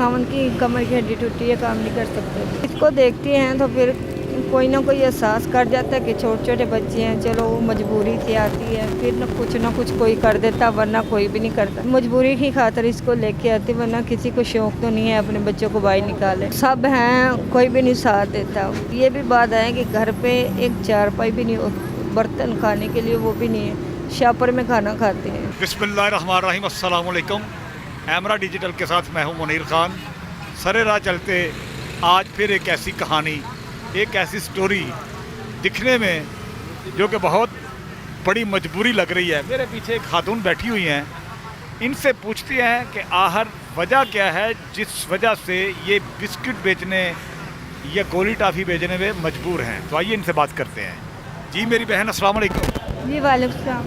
खावन की कमर की हड्डी टूटी है, काम नहीं कर सकते। इसको देखती हैं तो फिर कोई ना कोई एहसास कर जाता है कि छोटे छोटे बच्चे हैं, चलो वो मजबूरी से आती है, फिर ना कुछ कोई कर देता, वरना कोई भी नहीं करता। मजबूरी की खातिर इसको लेके आती, वरना किसी को शौक तो नहीं है अपने बच्चों को बाहर निकाले। सब हैं, कोई भी नहीं साथ देता। ये भी बात है कि घर पे एक चारपाई भी नहीं, बर्तन खाने के लिए वो भी नहीं है, शापर में खाना खाते हैं। बिस्मिल्लाहिर्रहमानिर्रहीम, अस्सलाम वालेकुम। एमरा डिजिटल के साथ मैं हूं मुनीर खान। सरे राह चलते आज फिर एक ऐसी कहानी, एक ऐसी स्टोरी दिखने में जो कि बहुत बड़ी मजबूरी लग रही है। मेरे पीछे एक खातून बैठी हुई हैं, इनसे पूछते हैं कि आखिर वजह क्या है जिस वजह से ये बिस्किट बेचने या गोली टाफ़ी बेचने में मजबूर हैं। तो आइए इनसे बात करते हैं। जी मेरी बहन, अस्सलाम वालेकुम। जी वालेकुम सलाम।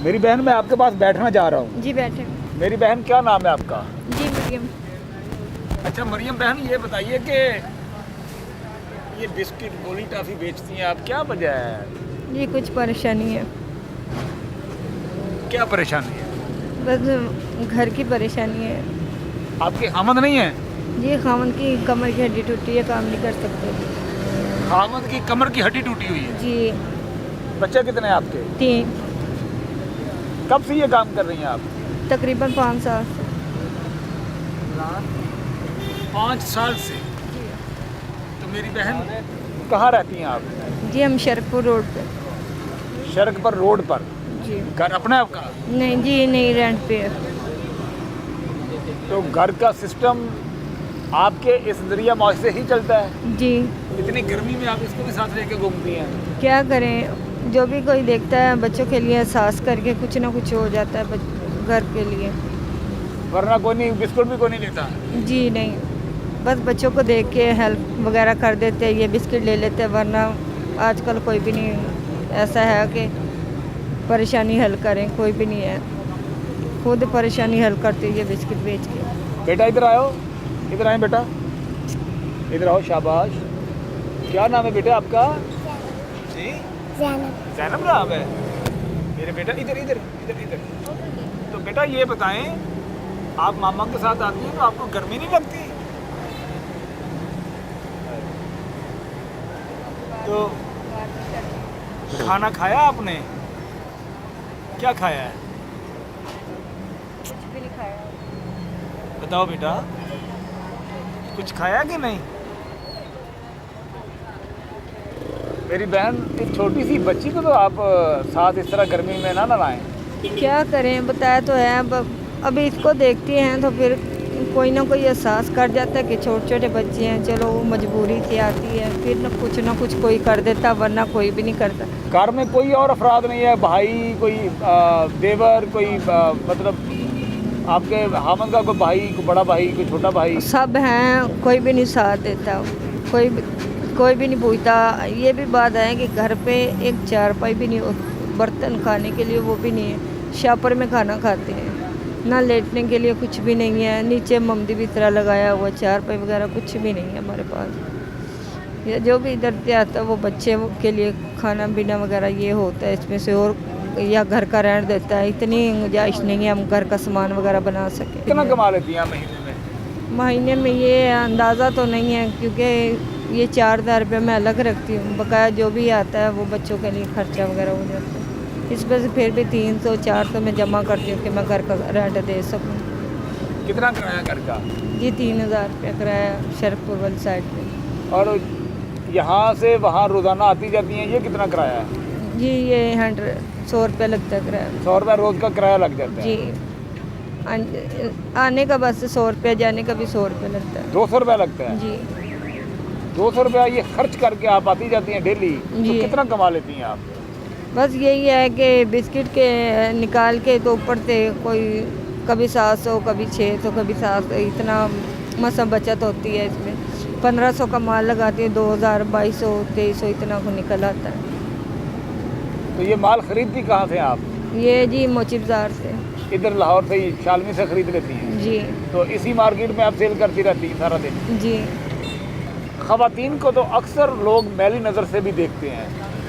मेरी बहन, मैं आपके पास बैठना चाह रहा हूँ। जी बैठे। मेरी बहन, क्या नाम है आपका? जी मरियम। अच्छा मरियम बहन, ये बताइए कि ये बिस्किट गोली टाफ़ी बेचती हैं आप, क्या वजह है? जी कुछ परेशानी है, क्या परेशानी है? बस घर की परेशानी है। आपकी आमद नहीं है? जी खावन की कमर की हड्डी टूटी है, काम नहीं कर सकते। आमद की कमर की हड्डी टूटी हुई है। जी बच्चे कितने हैं आपके? 3, कब से ये काम कर रही हैं आप? तकरीबन 5 साल से। 5 साल से। तो मेरी बहन, कहाँ रहती हैं आप? जी हम शरकपुर रोड पे। सड़क पर, रोड पर? जी घर अपने आपका? नहीं जी, नहीं रेंट पे है। तो घर का सिस्टम आपके इस जरिया मौज से ही चलता है? जी इतनी गर्मी में आप इसको भी साथ लेके घूमती हैं? क्या करें, जो भी कोई देखता है बच्चों के लिए एहसास करके कुछ ना कुछ हो जाता है घर के लिए, वरना कोई नहीं, बिस्कुट भी कोई नहीं लेता? जी नहीं, बस बच्चों को देख के हेल्प वगैरह कर देते हैं, ये बिस्किट ले लेते हैं, वरना आजकल कोई भी नहीं ऐसा है कि परेशानी हल करें, कोई भी नहीं है, खुद परेशानी हल करती है ये बिस्किट बेच के। बेटा इधर आओ, इधर आए बेटा, इधर आओ, शाबाश। क्या नाम है बेटा आपका? जी ज़ैनब नाम है मेरे बेटा। इधर इधर इधर इधर। तो बेटा ये बताएं, आप मामा के साथ आती हैं तो आपको गर्मी नहीं लगती? तो खाना खाया आपने? क्या खाया है? कुछ भी नहीं खाया। बताओ बेटा, कुछ खाया कि नहीं? मेरी बहन, इस छोटी सी बच्ची को तो आप साथ इस तरह गर्मी में ना लाएं। क्या करें, बताया तो है। अब इसको देखती हैं तो फिर कोई ना कोई एहसास कर जाता है कि छोटे छोटे बच्चे हैं, चलो वो मजबूरी से आती है, फिर ना कुछ कोई कर देता, वरना कोई भी नहीं करता। घर में कोई और अफराद नहीं है? भाई, कोई देवर, कोई मतलब आपके हामद का कोई भाई, कोई बड़ा भाई, कोई छोटा भाई? सब हैं, कोई भी नहीं साथ देता, कोई भी नहीं पूछता। ये भी बात है कि घर पे एक चारपाई भी नहीं, बर्तन खाने के लिए वो भी नहीं है, शापर में खाना खाते हैं, ना लेटने के लिए कुछ भी नहीं है, नीचे ममदी भी तरह लगाया हुआ, चारपाई वगैरह कुछ भी नहीं है हमारे पास। ये जो भी इधर से आता है वो बच्चे के लिए खाना पीना वगैरह ये होता है इसमें से, और या घर का रहने देता है। इतनी गुंजाइश नहीं है हम घर का सामान वगैरह बना सकें। कितना कमा लेती हैं महीने में? महीने में ये अंदाज़ा तो नहीं है, क्योंकि ये 4,000 रुपये मैं अलग रखती हूँ, बकाया जो भी आता है वो बच्चों के लिए खर्चा वगैरह हो जाता है। इस वजह से फिर भी 300-400 में जमा करती हूँ कि मैं घर का रेंट दे सकूँ। कितना किराया घर का? जी 3,000 रुपये किराया शरकपुर वाली साइड पे। और यहाँ से वहाँ रोज़ाना आती जाती हैं, ये कितना किराया है? जी ये 100 रुपये लगता है किराया। 100 रुपये रोज़ का किराया लग जाता है? जी आने का बस 100 रुपये, जाने का भी 100 रुपये लगता है। 200 रुपये लगता है? जी 200 रुपया ये खर्च करके आप आती जाती हैं डेली, तो जी। कितना कमा लेती हैं आप? बस यही है कि बिस्किट के निकाल के तो ऊपर से कोई कभी 700, कभी 600, कभी 700, इतना मसा बचत होती है इसमें। 1500 का माल लगाती है, 2000, 2200, 2300 इतना को निकल आता है। तो ये माल खरीदती कहाँ से आप? ये जी मोची बाज़ार से। इधर लाहौर से ही शालमी से खरीद लेती हैं? जी तो इसी मार्केट में आप सेल करती रहती हैं सारा दिन? जी ख़वातीन को तो अक्सर लोग मैली नज़र से भी देखते हैं,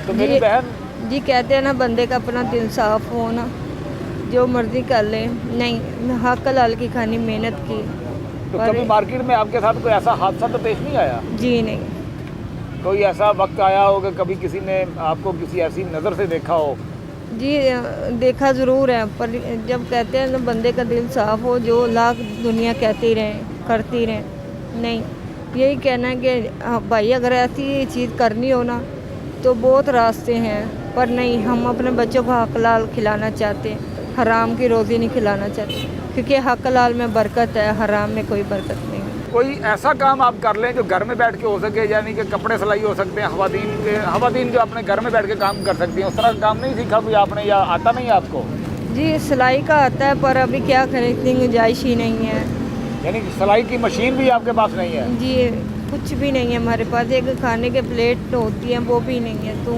तो मेरी जी। बहन, जी कहते हैं ना, बंदे का अपना दिल साफ़ हो ना, जो मर्ज़ी कर ले, नहीं हक हलाल की खानी, मेहनत की, तो पर- कभी मार्केट में आपके साथ कोई ऐसा हादसा तो पेश नहीं आया? जी नहीं। कोई ऐसा वक्त आया होगा कभी किसी ने आपको किसी ऐसी नज़र से देखा हो? जी देखा ज़रूर है, पर जब कहते हैं ना बंदे का दिल साफ़ हो, जो लाख दुनिया कहती रहें करती रहें, नहीं, यही कहना है कि हाँ भाई, अगर ऐसी चीज़ करनी हो ना तो बहुत रास्ते हैं, पर नहीं, हम अपने बच्चों को हक लाल खिलाना चाहते हैं, हराम की रोज़ी नहीं खिलाना चाहते, क्योंकि हक लाल में बरकत है, हराम में कोई बरकत नहीं है। कोई ऐसा काम आप कर लें जो घर में बैठ के हो सके, यानी कि कपड़े सिलाई हो सकते हैं, हवादीन जो अपने घर में बैठ के काम कर सकती हैं, उस तरह का काम नहीं सीखा कोई आपने, या आता नहीं आपको? जी सिलाई का आता है, पर अभी क्या करें, इतनी गुंजाइश ही नहीं है। यानी कि सिलाई की मशीन भी आपके पास नहीं है? जी कुछ भी नहीं है हमारे पास, एक खाने के प्लेट होती हैं वो भी नहीं है, तो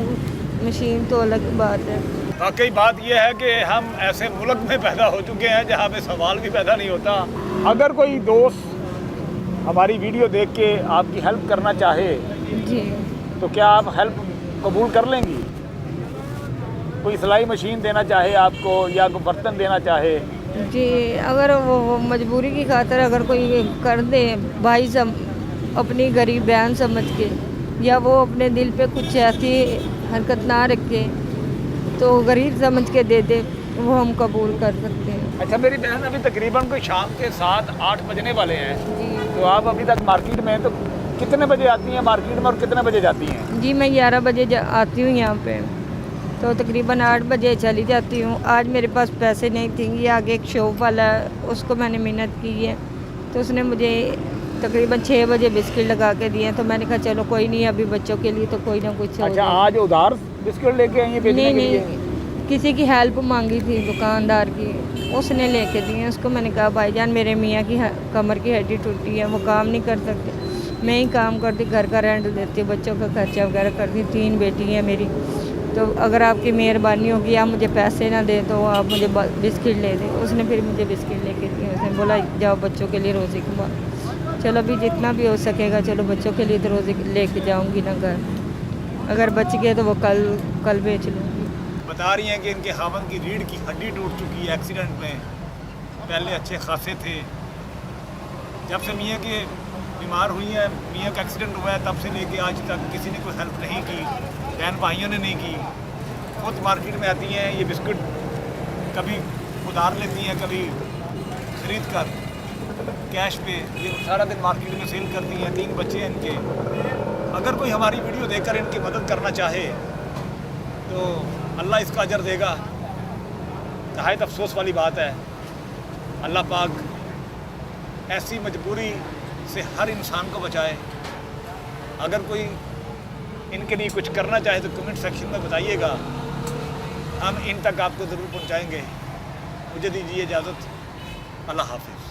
मशीन तो अलग बात है। वाकई बात यह है कि हम ऐसे मुल्क में पैदा हो चुके हैं जहाँ पे सवाल भी पैदा नहीं होता। अगर कोई दोस्त हमारी वीडियो देख के आपकी हेल्प करना चाहे जी तो क्या आप हेल्प कबूल कर लेंगी? कोई सिलाई मशीन देना चाहे आपको, या कोई बर्तन देना चाहे? जी, अगर वो मजबूरी की खातिर अगर कोई कर दे भाई, अपनी गरीब बहन समझ के, या वो अपने दिल पे कुछ ऐसी हरकत ना रखे तो गरीब समझ के दे दे, वो हम कबूल कर सकते हैं। अच्छा मेरी बहन, अभी तकरीबन कोई शाम के 7-8 बजने वाले हैं, जी तो आप अभी तक मार्केट में हैं, तो कितने बजे आती हैं मार्केट में और कितने बजे जाती हैं? जी, मैं 11 बजे आती हूँ यहाँ पे, तो तकरीबन 8 बजे चली जाती हूँ। आज मेरे पास पैसे नहीं थे, ये आगे एक शॉप वाला है, उसको मैंने मेहनत की है, तो उसने मुझे तकरीबन 6 बजे बिस्किट लगा के दिए, तो मैंने कहा चलो कोई नहीं, अभी बच्चों के लिए तो कोई ना कुछ हो अच्छा, जाए। आज उधार बिस्किट लेके आई हैं बेचने नहीं के लिए? नहीं, किसी की हेल्प मांगी थी दुकानदार की, उसने लेके दिए। उसको मैंने कहा भाईजान, मेरे मियाँ की कमर की हड्डी टूटी है, वो काम नहीं कर सकते, मैं ही काम करती, घर का रेंट देती हूँ, बच्चों का खर्चा वगैरह करती, 3 बेटी हैं मेरी, तो अगर आपकी मेहरबानी होगी, आप मुझे पैसे ना दे तो आप मुझे बिस्किट ले दें। उसने फिर मुझे बिस्किट लेके दिए, उसने बोला जाओ बच्चों के लिए रोज़ी कमा। चलो अभी जितना भी हो सकेगा, चलो बच्चों के लिए तो रोज़ी लेके जाऊंगी ना घर, अगर बच गए तो वो कल बेच लूँगी। बता रही हैं कि इनके खावन की रीढ़ की हड्डी टूट चुकी है एक्सीडेंट में, पहले अच्छे खासे थे, जब से मियाँ के बीमार हुई हैं, मियाँ का एक्सीडेंट हुआ है, तब से लेके आज तक किसी ने कोई हेल्प नहीं की, बहन भाइयों ने नहीं की। खुद मार्केट में आती हैं, ये बिस्कुट कभी उधार लेती हैं, कभी ख़रीद कर कैश पे, ये सारा दिन मार्केट में सेल करती हैं। 3 बच्चे हैं इनके। अगर कोई हमारी वीडियो देखकर इनकी मदद करना चाहे तो अल्लाह इसका अजर देगा। नहायत अफसोस वाली बात है, अल्लाह पाक ऐसी मजबूरी से हर इंसान को बचाए। अगर कोई इनके लिए कुछ करना चाहे तो कमेंट सेक्शन में बताइएगा, हम इन तक आपको ज़रूर पहुंचाएंगे। मुझे दीजिए इजाज़त, अल्लाह हाफिज़।